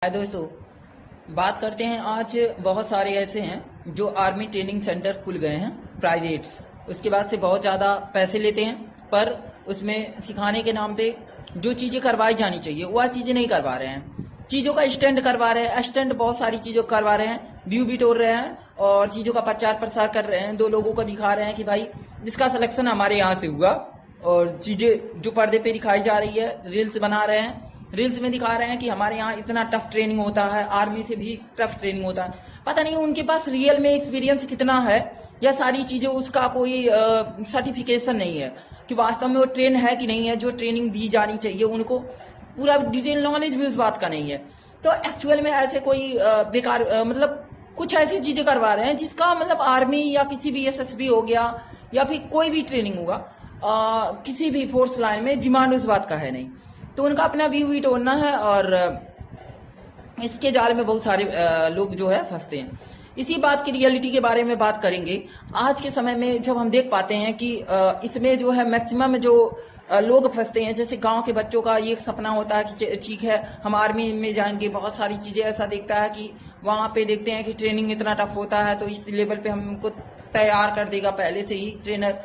हाय दोस्तों, बात करते हैं। आज बहुत सारे ऐसे हैं जो आर्मी ट्रेनिंग सेंटर खुल गए हैं प्राइवेट्स। उसके बाद से बहुत ज़्यादा पैसे लेते हैं, पर उसमें सिखाने के नाम पे जो चीज़ें करवाई जानी चाहिए वह चीज़ें नहीं करवा रहे हैं। चीज़ों का स्टंट करवा रहे हैं, स्टंट बहुत सारी चीज़ों को करवा रहे हैं, व्यू बिटोर रहे हैं और चीज़ों का प्रचार प्रसार कर रहे हैं। दो लोगों को दिखा रहे हैं कि भाई इसका सिलेक्शन हमारे यहाँ से हुआ, और चीज़ें जो पर्दे पे दिखाई जा रही है, रील्स बना रहे हैं, रील्स में दिखा रहे हैं कि हमारे यहाँ इतना टफ ट्रेनिंग होता है, आर्मी से भी टफ ट्रेनिंग होता है। पता नहीं उनके पास रियल में एक्सपीरियंस कितना है, या सारी चीजें उसका कोई सर्टिफिकेशन नहीं है कि वास्तव में वो ट्रेन है कि नहीं है। जो ट्रेनिंग दी जानी चाहिए उनको पूरा डिटेल नॉलेज भी उस बात का नहीं है। तो एक्चुअल में ऐसे कोई बेकार मतलब कुछ ऐसी चीजें करवा रहे हैं जिसका मतलब आर्मी या किसी भी एसएसबी हो गया या फिर कोई भी ट्रेनिंग होगा, किसी भी फोर्स लाइन में डिमांड उस बात का है नहीं। तो उनका अपना व्यू भी तोड़ना है, और इसके जाल में बहुत सारे लोग जो है फंसते हैं। इसी बात की रियलिटी के बारे में बात करेंगे। आज के समय में जब हम देख पाते हैं कि इसमें जो है मैक्सिमम जो लोग फंसते हैं, जैसे गांव के बच्चों का ये सपना होता है कि ठीक है हम आर्मी में जाएंगे, बहुत सारी चीजें ऐसा देखता है कि वहां पे देखते हैं कि ट्रेनिंग इतना टफ होता है, तो इस लेवल पे हमको तैयार कर देगा पहले से ही ट्रेनर।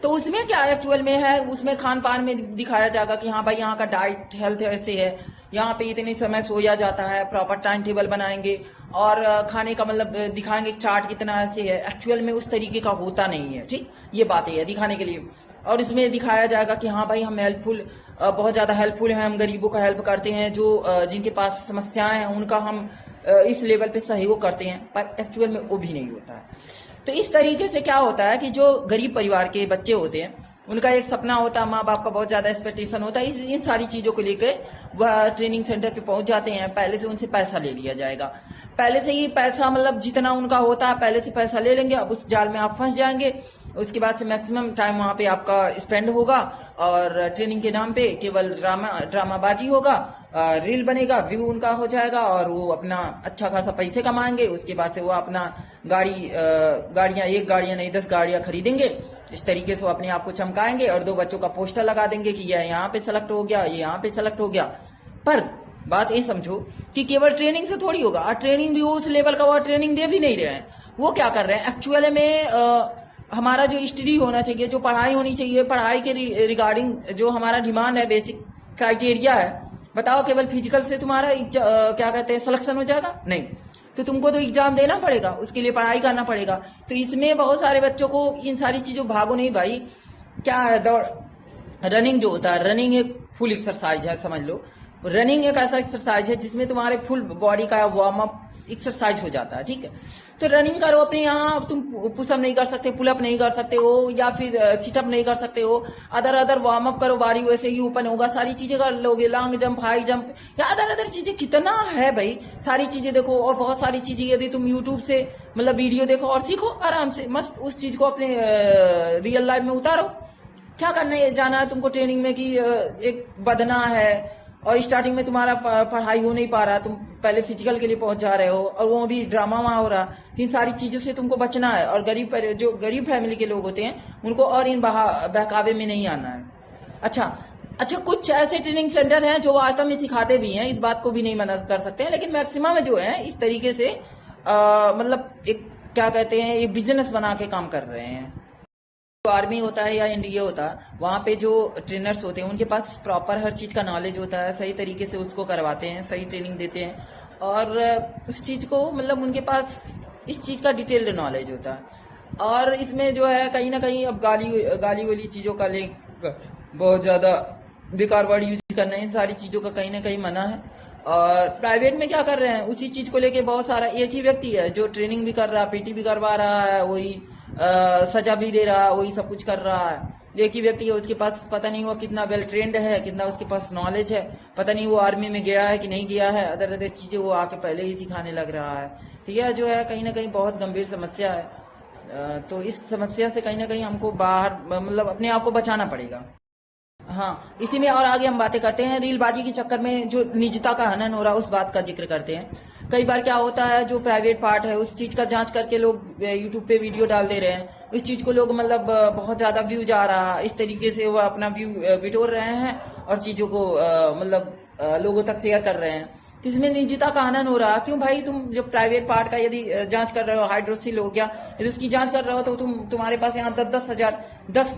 तो उसमें क्या एक्चुअल में है, उसमें खान पान में दिखाया जाएगा कि हाँ भाई यहाँ का डाइट हेल्थ ऐसे है, यहाँ पे इतने समय सोया जाता है, प्रॉपर टाइम टेबल बनाएंगे और खाने का मतलब दिखाएंगे चार्ट कितना ऐसे है। एक्चुअल में उस तरीके का होता नहीं है, ठीक। ये बातें है दिखाने के लिए, और इसमें दिखाया जाएगा कि हाँ भाई हम हेल्पफुल, बहुत ज्यादा हेल्पफुल हैं, हम गरीबों का हेल्प करते हैं, जो जिनके पास समस्याएं हैं उनका हम इस लेवल पे सहयोग करते हैं, पर एक्चुअल में वो भी नहीं होता है। तो इस तरीके से क्या होता है कि जो गरीब परिवार के बच्चे होते हैं उनका एक सपना होता है, माँ बाप का बहुत ज्यादा एक्सपेक्टेशन होता है, इन सारी चीजों को लेकर वह ट्रेनिंग सेंटर पे पहुंच जाते हैं। पहले से उनसे पैसा ले लिया जाएगा, पहले से ही पैसा मतलब जितना उनका होता है पहले से पैसा ले लेंगे। अब उस जाल में आप फंस जाएंगे। उसके बाद से मैक्सिमम टाइम वहां पे आपका स्पेंड होगा, और ट्रेनिंग के नाम पे केवल ड्रामाबाजी होगा, रील बनेगा, व्यू उनका हो जाएगा, और वो अपना अच्छा खासा पैसे कमाएंगे। उसके बाद से वो अपना गाड़ियां, एक गाड़ियां नहीं 10 गाड़ियां खरीदेंगे। इस तरीके से वो अपने आप को चमकाएंगे और 2 बच्चों का पोस्टर लगा देंगे कि यह यहाँ पे सेलेक्ट हो गया, ये यहाँ पे सेलेक्ट हो गया। पर बात ये समझो कि केवल ट्रेनिंग से थोड़ी होगा, और ट्रेनिंग भी उस लेवल का वो ट्रेनिंग दे भी नहीं रहे हैं। वो क्या कर रहे हैं एक्चुअल में, हमारा जो स्टडी होना चाहिए, जो पढ़ाई होनी चाहिए, पढ़ाई के रिगार्डिंग जो हमारा डिमांड है, बेसिक क्राइटेरिया है, बताओ केवल फिजिकल से तुम्हारा क्या कहते हैं सिलेक्शन हो जाएगा? नहीं, तो तुमको तो एग्जाम देना पड़ेगा, उसके लिए पढ़ाई करना पड़ेगा। तो इसमें बहुत सारे बच्चों को इन सारी चीजों भागो नहीं भाई। क्या है, दौड़ रनिंग जो होता है, रनिंग एक फुल एक्सरसाइज है, समझ लो। रनिंग एक ऐसा एक्सरसाइज है जिसमें तुम्हारे फुल बॉडी का वार्म अप एक्सरसाइज हो जाता है, ठीक है। तो रनिंग करो अपने यहाँ, तुम पुशअप नहीं कर सकते, पुलअप नहीं कर सकते हो, या फिर सिटअप नहीं कर सकते हो, अदर वार्म अप करो, बॉडी वैसे ही ओपन होगा, सारी चीजें कर लोगे, लॉन्ग जंप, हाई जंप, या अदर चीजें कितना है भाई, सारी चीजें देखो। और बहुत सारी चीजें यदि तुम यूट्यूब से मतलब वीडियो देखो और सीखो आराम से, मस्त उस चीज को अपने रियल लाइफ में उतारो। क्या करने जाना है तुमको ट्रेनिंग में कि एक बदना है और स्टार्टिंग में तुम्हारा पढ़ाई हो नहीं पा रहा, तुम पहले फिजिकल के लिए पहुंच जा रहे हो, और वो भी ड्रामा वहां हो रहा। इन सारी चीजों से तुमको बचना है, और जो गरीब फैमिली के लोग होते हैं उनको और इन बहकावे में नहीं आना है। अच्छा, कुछ ऐसे ट्रेनिंग सेंटर हैं जो वास्तव में सिखाते भी हैं, इस बात को भी नहीं मना कर सकते हैं, लेकिन मैक्सिमम जो है इस तरीके से मतलब एक क्या कहते हैं, एक बिजनेस बना के काम कर रहे हैं। जो आर्मी होता है या एनडीए होता है, वहाँ पे जो ट्रेनर्स होते हैं उनके पास प्रॉपर हर चीज़ का नॉलेज होता है, सही तरीके से उसको करवाते हैं, सही ट्रेनिंग देते हैं, और उस चीज़ को मतलब उनके पास इस चीज़ का डिटेल्ड नॉलेज होता है। और इसमें जो है कहीं ना कहीं अब गाली वाली चीज़ों का ले बहुत ज़्यादा बेकार वर्ड यूज करना, इन सारी चीज़ों का कहीं ना कहीं मना है। और प्राइवेट में क्या कर रहे हैं, उसी चीज़ को लेके बहुत सारा, एक ही व्यक्ति है जो ट्रेनिंग भी कर रहा है, पीटी भी करवा रहा है, वही सजा भी दे रहा है, वही सब कुछ कर रहा है। एक ही व्यक्ति है, उसके पास पता नहीं वो कितना वेल ट्रेंड है, कितना उसके पास नॉलेज है, पता नहीं वो आर्मी में गया है कि नहीं गया है, अदर चीजें वो आके पहले ही सिखाने लग रहा है। तो यह जो है कहीं ना कहीं बहुत गंभीर समस्या है। तो इस समस्या से कहीं ना कहीं हमको बाहर मतलब अपने आप को बचाना पड़ेगा। हाँ, इसी में और आगे हम बातें करते हैं। रीलबाजी के चक्कर में जो निजता का हनन हो रहा है उस बात का जिक्र करते हैं। कई बार क्या होता है, जो प्राइवेट पार्ट है उस चीज का जांच करके लोग यूट्यूब पे वीडियो डाल दे रहे हैं, उस चीज को लोग मतलब बहुत ज्यादा व्यू जा रहा है, इस तरीके से वो अपना व्यू बिटोर रहे हैं और चीजों को मतलब लोगों तक शेयर कर रहे हैं। तो इसमें निजता का आनंद हो रहा। क्यों भाई, तुम जब प्राइवेट पार्ट का यदि जांच कर रहे हो, हाइड्रोसिल हो गया, यदि उसकी जांच कर रहे हो तो तुम्हारे पास यहाँ 10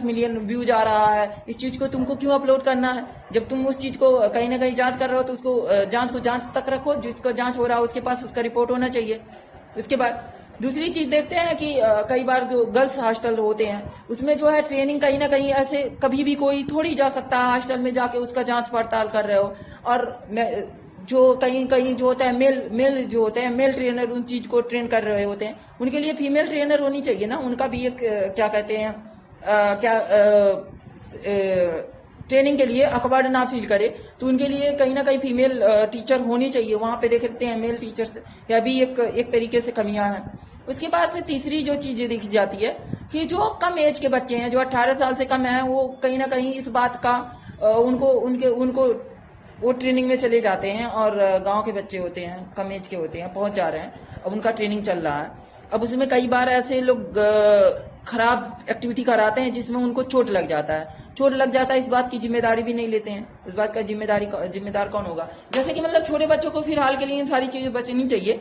मिलियन व्यूज आ रहा है। इस चीज को तुमको क्यों अपलोड करना है? जब तुम उस चीज को कहीं ना कहीं जांच कर रहे हो तो उसको जांच तक रखो, जिसको जांच हो रहा है उसके पास उसका रिपोर्ट होना चाहिए। उसके बाद दूसरी चीज देखते हैं कि कई बार जो गर्ल्स हॉस्टल होते हैं उसमें जो है ट्रेनिंग कहीं ना कहीं ऐसे कभी भी कोई थोड़ी जा सकता है हॉस्टल में जाके उसका जांच पड़ताल कर रहे हो। और जो कहीं जो होता है मेल जो होते हैं मेल ट्रेनर उन चीज को ट्रेन कर रहे होते हैं, उनके लिए फीमेल ट्रेनर होनी चाहिए ना। उनका भी एक क्या कहते हैं ट्रेनिंग के लिए अखबार ना फील करे तो उनके लिए कहीं ना कहीं फीमेल टीचर होनी चाहिए। वहां पे देखते हैं मेल टीचर्स, यह भी एक तरीके से कमियां हैं। उसके बाद से तीसरी जो चीजें देखी जाती है कि जो कम एज के बच्चे हैं, जो 18 साल से कम है, वो कहीं ना कहीं इस बात का उनको वो ट्रेनिंग में चले जाते हैं। और गांव के बच्चे होते हैं, कम एज के होते हैं, पहुंच जा रहे हैं, अब उनका ट्रेनिंग चल रहा है। अब उसमें कई बार ऐसे लोग खराब एक्टिविटी कराते हैं जिसमें उनको चोट लग जाता है। चोट लग जाता है, इस बात की जिम्मेदारी भी नहीं लेते हैं। इस बात का जिम्मेदार कौन होगा? जैसे कि मतलब छोटे बच्चों को फिलहाल के लिए इन सारी चीजें बचनी चाहिए।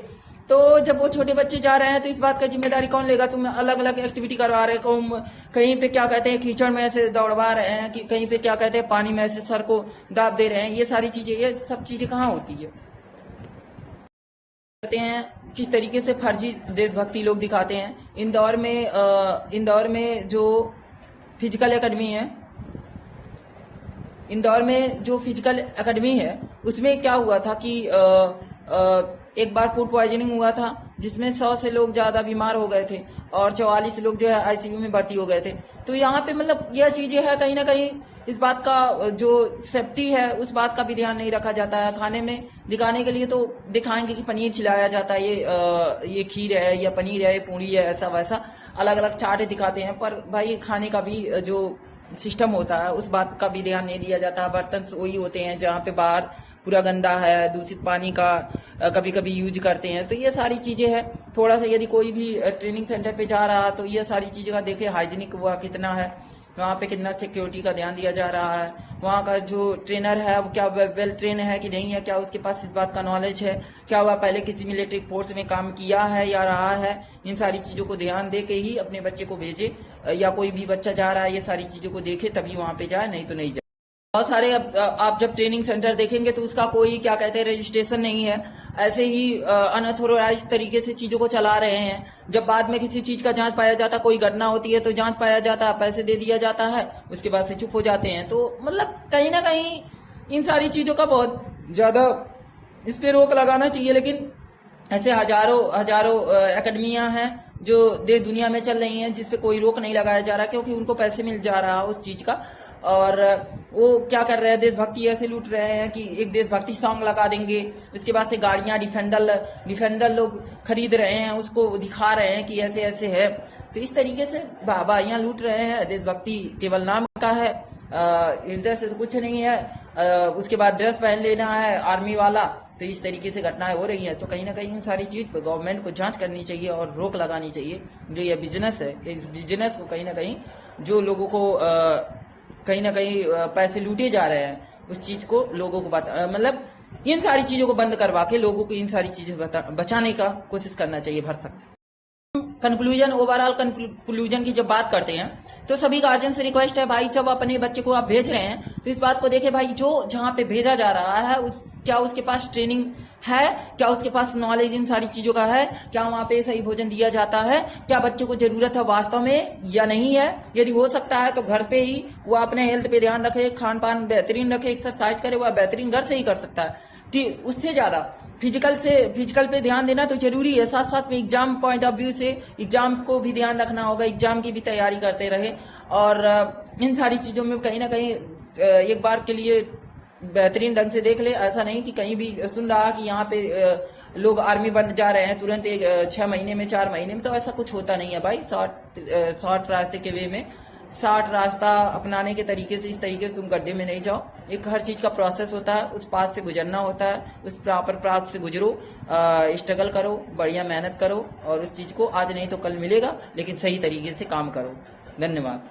तो जब वो छोटे बच्चे जा रहे हैं तो इस बात का जिम्मेदारी कौन लेगा? तुम अलग अलग एक्टिविटी करवा रहे हो, कहीं पे क्या कहते हैं कीचड़ में से दौड़वा रहे हैं, कि कहीं पे क्या कहते हैं पानी में से सर को दाब दे रहे हैं। ये सारी चीजें, ये सब चीजें कहाँ होती है? कहते हैं किस तरीके से फर्जी देशभक्ति लोग दिखाते हैं। इंदौर में जो फिजिकल एकेडमी है, इंदौर में जो फिजिकल एकेडमी है उसमें क्या हुआ था कि एक बार फूड पॉइजनिंग हुआ था जिसमें 100 से लोग ज्यादा बीमार हो गए थे और 44 लोग जो है आईसीयू में भर्ती हो गए थे। तो यहाँ पे मतलब यह चीजें है, कहीं ना कहीं इस बात का जो सेफ्टी है उस बात का भी ध्यान नहीं रखा जाता है। खाने में दिखाने के लिए तो दिखाएंगे कि पनीर खिलाया जाता है, ये खीर है या पनीर है, ये पूरी है, ऐसा वैसा अलग अलग चार्ट दिखाते हैं। पर भाई खाने का भी जो सिस्टम होता है उस बात का भी ध्यान नहीं दिया जाता। बर्तन वही होते हैं जहाँ पे बाहर पूरा गंदा है, दूषित पानी का कभी कभी यूज करते हैं। तो ये सारी चीजें हैं। थोड़ा सा यदि कोई भी ट्रेनिंग सेंटर पे जा रहा है तो ये सारी चीजें का देखे, हाइजीनिक हुआ कितना है, वहाँ पे कितना सिक्योरिटी का ध्यान दिया जा रहा है, वहाँ का जो ट्रेनर है वो क्या वेल ट्रेन है कि नहीं है, क्या उसके पास इस बात का नॉलेज है, क्या वह पहले किसी मिलिट्री फोर्स में काम किया है या रहा है। इन सारी चीजों को ध्यान दे के ही अपने बच्चे को भेजे, या कोई भी बच्चा जा रहा है ये सारी चीजों को देखे तभी वहाँ पे जाए, नहीं तो नहीं जाए। बहुत सारे आप जब ट्रेनिंग सेंटर देखेंगे तो उसका कोई क्या कहते हैं रजिस्ट्रेशन नहीं है, ऐसे ही अनऑथोराइज तरीके से चीजों को चला रहे हैं। जब बाद में किसी चीज का जांच पाया जाता, कोई घटना होती है तो जांच पाया जाता, पैसे दे दिया जाता है, उसके बाद से चुप हो जाते हैं। तो मतलब कहीं ना कहीं इन सारी चीजों का बहुत ज्यादा इस पे रोक लगाना चाहिए। लेकिन ऐसे हजारों एकेडमियां हैं जो देश दुनिया में चल रही हैं जिसपे कोई रोक नहीं लगाया जा रहा, क्योंकि उनको पैसे मिल जा रहा है उस चीज का। और वो क्या कर रहे हैं, देशभक्ति ऐसे लूट रहे हैं कि एक देशभक्ति सॉन्ग लगा देंगे, उसके बाद से गाड़ियां डिफेंडर लोग खरीद रहे हैं, उसको दिखा रहे हैं कि ऐसे ऐसे है। तो इस तरीके से बाबाइयां लूट रहे हैं। देशभक्ति केवल नाम का है, हृदय से तो कुछ नहीं है। उसके बाद ड्रेस पहन लेना है आर्मी वाला। तो इस तरीके से घटनाएं हो रही हैं। तो कहीं ना कहीं इन सारी चीज पर गवर्नमेंट को जांच करनी चाहिए और रोक लगानी चाहिए। जो ये बिजनेस है, इस बिजनेस को कहीं ना कहीं जो लोगों को कहीं ना कहीं पैसे लूटे जा रहे हैं, उस चीज को लोगों को मतलब इन सारी चीजों को बंद करवा के लोगों को इन सारी चीजें बचाने का कोशिश करना चाहिए भरसक। कंक्लूजन, ओवरऑल कंक्लूजन की जब बात करते हैं तो सभी गार्जियन से रिक्वेस्ट है भाई, जब अपने बच्चे को आप भेज रहे हैं तो इस बात को देखें भाई, जो जहाँ पे भेजा जा रहा है क्या उसके पास ट्रेनिंग है, क्या उसके पास नॉलेज इन सारी चीजों का है, क्या वहाँ पे सही भोजन दिया जाता है, क्या बच्चे को जरूरत है वास्तव में या नहीं है। यदि हो सकता है तो घर पे ही वो अपने हेल्थ पे ध्यान रखे, खान पान बेहतरीन रखे, एक्सरसाइज करे, वह बेहतरीन घर से ही कर सकता है। उससे ज्यादा फिजिकल पे ध्यान देना तो जरूरी है। साथ साथ में एग्जाम पॉइंट ऑफ व्यू से एग्जाम को भी ध्यान रखना होगा, एग्जाम की भी तैयारी करते रहे। और इन सारी चीजों में कहीं ना कहीं एक बार के लिए बेहतरीन ढंग से देख ले। ऐसा नहीं कि कहीं भी सुन रहा कि यहाँ पे लोग आर्मी बन जा रहे हैं तुरंत 6 महीने में 4 महीने में, तो ऐसा कुछ होता नहीं है भाई। शॉर्ट रास्ते के वे में शॉर्ट रास्ता अपनाने के तरीके से, इस तरीके से तुम गड्ढे में नहीं जाओ। एक हर चीज का प्रोसेस होता है, उस पाथ से गुजरना होता है, उस प्रॉपर पाथ से गुजरो, स्ट्रगल करो, बढ़िया मेहनत करो और उस चीज को आज नहीं तो कल मिलेगा, लेकिन सही तरीके से काम करो। धन्यवाद।